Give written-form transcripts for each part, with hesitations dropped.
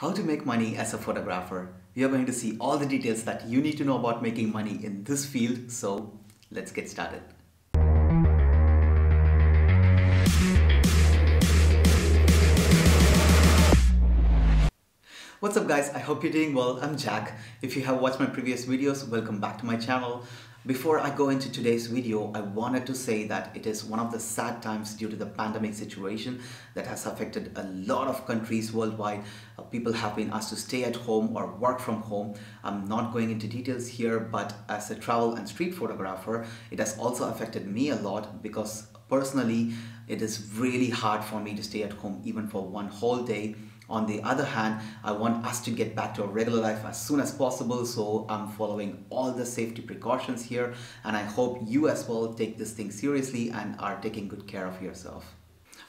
How to make money as a photographer. We are going to see all the details that you need to know about making money in this field, so let's get started. What's up guys, I hope you're doing well. I'm Jack. If you have watched my previous videos, welcome back to my channel. Before I go into today's video, I wanted to say that it is one of the sad times due to the pandemic situation that has affected a lot of countries worldwide. People have been asked to stay at home or work from home. I'm not going into details here, but as a travel and street photographer, it has also affected me a lot because personally, it is really hard for me to stay at home even for one whole day. On the other hand, I want us to get back to a regular life as soon as possible, so I'm following all the safety precautions here, and I hope you as well take this thing seriously and are taking good care of yourself.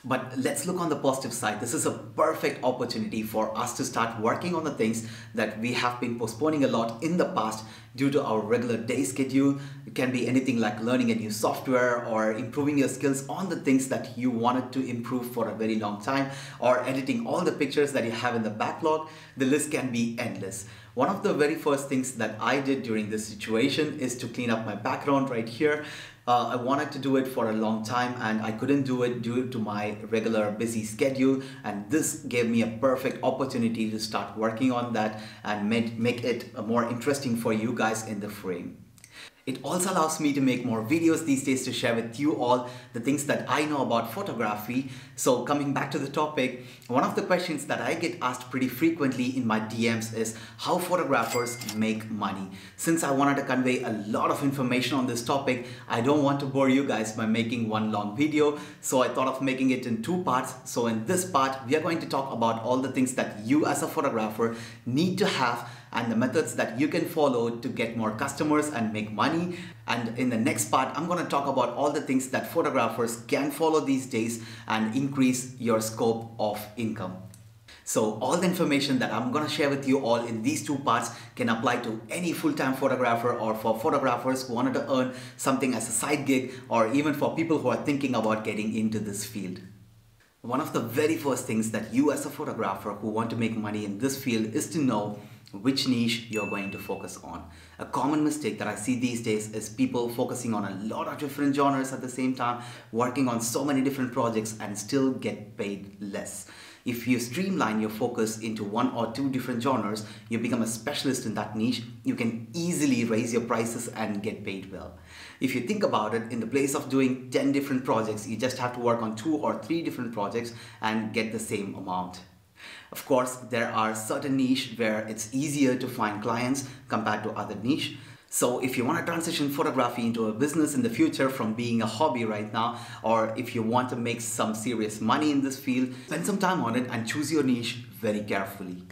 But let's look on the positive side. This is a perfect opportunity for us to start working on the things that we have been postponing a lot in the past due to our regular day schedule. It can be anything like learning a new software or improving your skills on the things that you wanted to improve for a very long time, or editing all the pictures that you have in the backlog. The list can be endless. One of the very first things that I did during this situation is to clean up my background right here. I wanted to do it for a long time and I couldn't do it due to my regular busy schedule, and this gave me a perfect opportunity to start working on that and make it more interesting for you guys in the frame. It also allows me to make more videos these days to share with you all the things that I know about photography. So coming back to the topic, one of the questions that I get asked pretty frequently in my DMs is how photographers make money. Since I wanted to convey a lot of information on this topic, I don't want to bore you guys by making one long video. So I thought of making it in two parts. So in this part, we are going to talk about all the things that you as a photographer need to have and the methods that you can follow to get more customers and make money. And in the next part, I'm going to talk about all the things that photographers can follow these days and increase your scope of income. So all the information that I'm going to share with you all in these two parts can apply to any full-time photographer or for photographers who wanted to earn something as a side gig, or even for people who are thinking about getting into this field. One of the very first things that you as a photographer who want to make money in this field is to know which niche you're going to focus on. A common mistake that I see these days is people focusing on a lot of different genres at the same time, working on so many different projects and still get paid less. If you streamline your focus into one or two different genres, you become a specialist in that niche, you can easily raise your prices and get paid well. If you think about it, in the place of doing 10 different projects, you just have to work on 2 or 3 different projects and get the same amount. Of course, there are certain niche where it's easier to find clients compared to other niche. So if you want to transition photography into a business in the future from being a hobby right now, or if you want to make some serious money in this field, spend some time on it and choose your niche very carefully.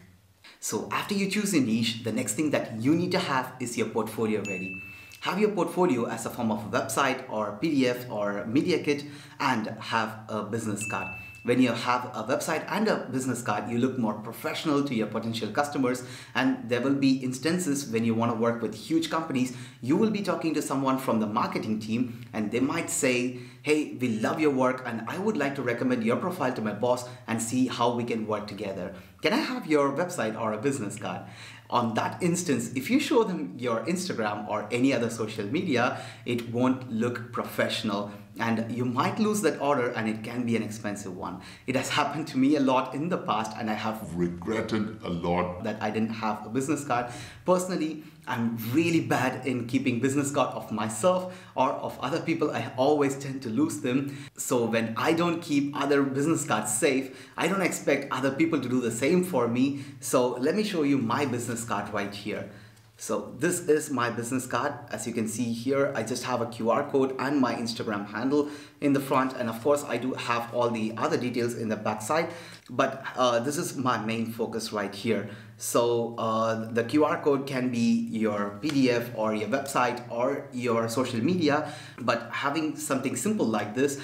So after you choose a niche, the next thing that you need to have is your portfolio ready. Have your portfolio as a form of a website or PDF or media kit, and have a business card. When you have a website and a business card, you look more professional to your potential customers, and there will be instances when you want to work with huge companies, you will be talking to someone from the marketing team and they might say, hey, we love your work and I would like to recommend your profile to my boss and see how we can work together. Can I have your website or a business card? On that instance, if you show them your Instagram or any other social media, it won't look professional and you might lose that order, and it can be an expensive one. It has happened to me a lot in the past and I have regretted a lot that I didn't have a business card. Personally, I'm really bad in keeping business card of myself or of other people. I always tend to lose them. So when I don't keep other business cards safe, I don't expect other people to do the same for me. So let me show you my business card right here. So this is my business card. As you can see here, I just have a QR code and my Instagram handle in the front, and of course I do have all the other details in the back side, but this is my main focus right here. So the QR code can be your PDF or your website or your social media, but having something simple like this,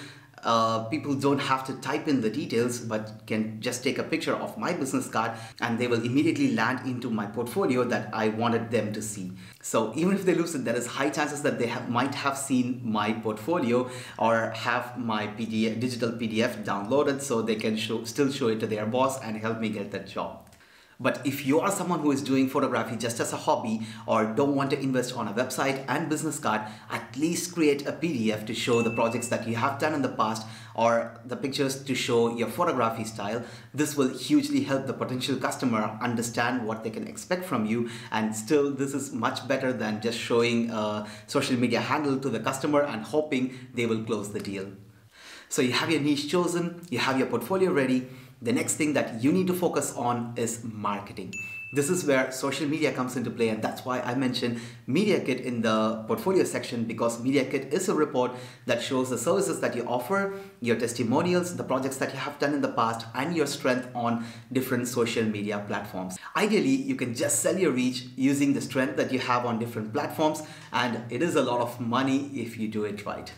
people don't have to type in the details but can just take a picture of my business card and they will immediately land into my portfolio that I wanted them to see. So even if they lose it, there is high chances that they might have seen my portfolio or have my digital PDF downloaded, so they can still show it to their boss and help me get that job. But if you are someone who is doing photography just as a hobby or don't want to invest on a website and business card, at least create a PDF to show the projects that you have done in the past or the pictures to show your photography style. This will hugely help the potential customer understand what they can expect from you, and still this is much better than just showing a social media handle to the customer and hoping they will close the deal. So you have your niche chosen, you have your portfolio ready. The next thing that you need to focus on is marketing. This is where social media comes into play, and that's why I mentioned Media Kit in the portfolio section, because Media Kit is a report that shows the services that you offer, your testimonials, the projects that you have done in the past, and your strength on different social media platforms. Ideally, you can just sell your reach using the strength that you have on different platforms, and it is a lot of money if you do it right.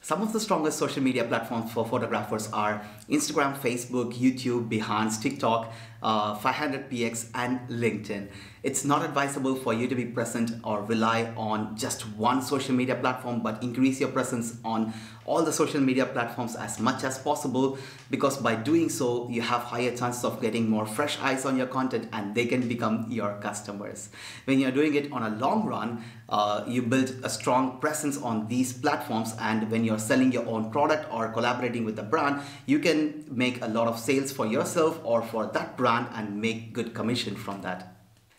Some of the strongest social media platforms for photographers are Instagram, Facebook, YouTube, Behance, TikTok, 500px and LinkedIn. It's not advisable for you to be present or rely on just one social media platform, but increase your presence on all the social media platforms as much as possible, because by doing so you have higher chances of getting more fresh eyes on your content and they can become your customers. When you're doing it on a long run, you build a strong presence on these platforms, and when you're selling your own product or collaborating with a brand, you can make a lot of sales for yourself or for that brand and make good commission from that.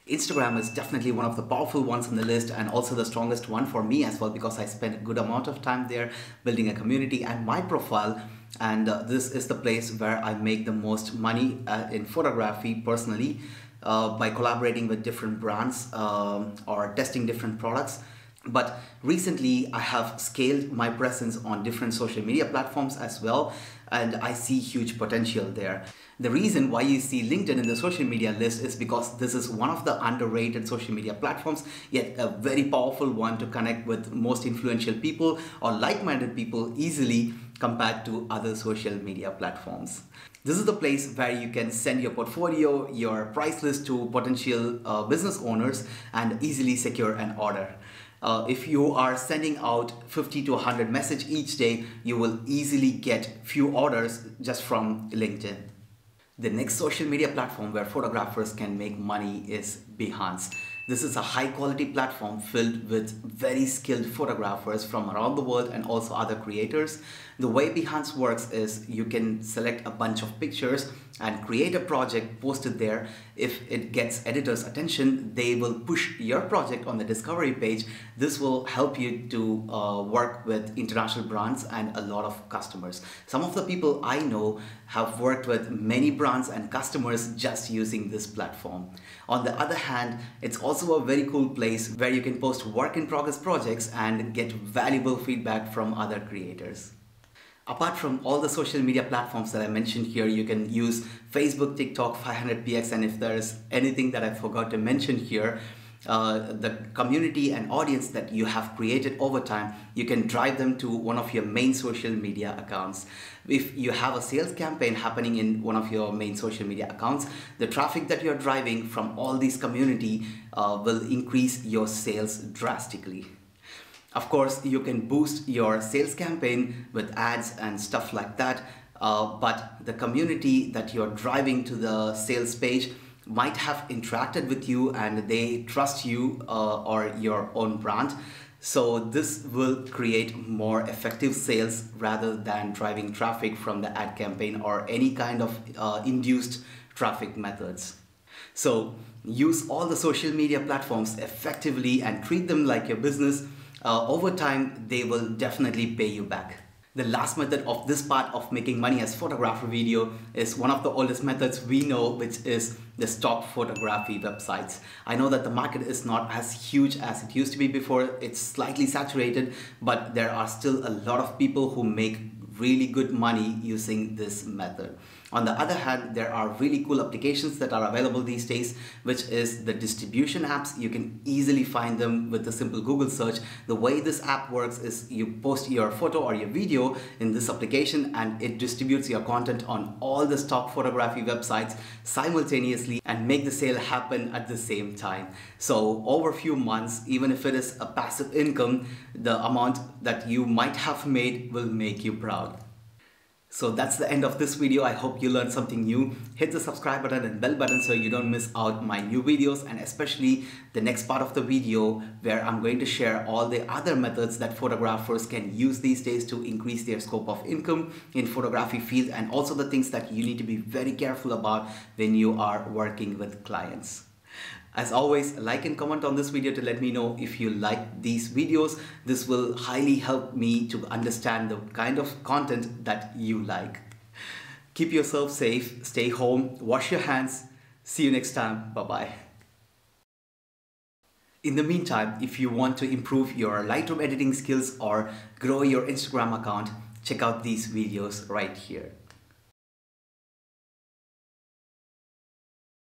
Instagram is definitely one of the powerful ones on the list, and also the strongest one for me as well, because I spend a good amount of time there building a community and my profile, and this is the place where I make the most money in photography personally, by collaborating with different brands or testing different products. But recently I have scaled my presence on different social media platforms as well, and I see huge potential there. The reason why you see LinkedIn in the social media list is because this is one of the underrated social media platforms, yet a very powerful one to connect with most influential people or like-minded people easily compared to other social media platforms. This is the place where you can send your portfolio, your price list to potential business owners and easily secure an order. If you are sending out 50 to 100 messages each day, you will easily get few orders just from LinkedIn. The next social media platform where photographers can make money is Behance. This is a high quality platform filled with very skilled photographers from around the world and also other creators. The way Behance works is you can select a bunch of pictures and create a project, post it there. If it gets editors' attention, they will push your project on the discovery page. This will help you to work with international brands and a lot of customers. Some of the people I know have worked with many brands and customers just using this platform. On the other hand, it's also a very cool place where you can post work in progress projects and get valuable feedback from other creators. Apart from all the social media platforms that I mentioned here, you can use Facebook, TikTok, 500px, and if there's anything that I forgot to mention here, the community and audience that you have created over time, you can drive them to one of your main social media accounts. If you have a sales campaign happening in one of your main social media accounts, the traffic that you're driving from all these community will increase your sales drastically. Of course, you can boost your sales campaign with ads and stuff like that, but the community that you're driving to the sales page might have interacted with you and they trust you or your own brand. So this will create more effective sales rather than driving traffic from the ad campaign or any kind of induced traffic methods. So use all the social media platforms effectively and treat them like your business. Over time, they will definitely pay you back. The last method of this part of making money as photographer video is one of the oldest methods we know, which is the stock photography websites. I know that the market is not as huge as it used to be before. It's slightly saturated, but there are still a lot of people who make really good money using this method. On the other hand, there are really cool applications that are available these days, which is the distribution apps. You can easily find them with a simple Google search. The way this app works is you post your photo or your video in this application and it distributes your content on all the stock photography websites simultaneously and make the sale happen at the same time. So over a few months, even if it is a passive income, the amount that you might have made will make you proud. So that's the end of this video. I hope you learned something new. Hit the subscribe button and bell button so you don't miss out my new videos, and especially the next part of the video where I'm going to share all the other methods that photographers can use these days to increase their scope of income in photography field, and also the things that you need to be very careful about when you are working with clients. As always, like and comment on this video to let me know if you like these videos. This will highly help me to understand the kind of content that you like. Keep yourself safe, stay home, wash your hands. See you next time. Bye-bye. In the meantime, if you want to improve your Lightroom editing skills or grow your Instagram account, check out these videos right here.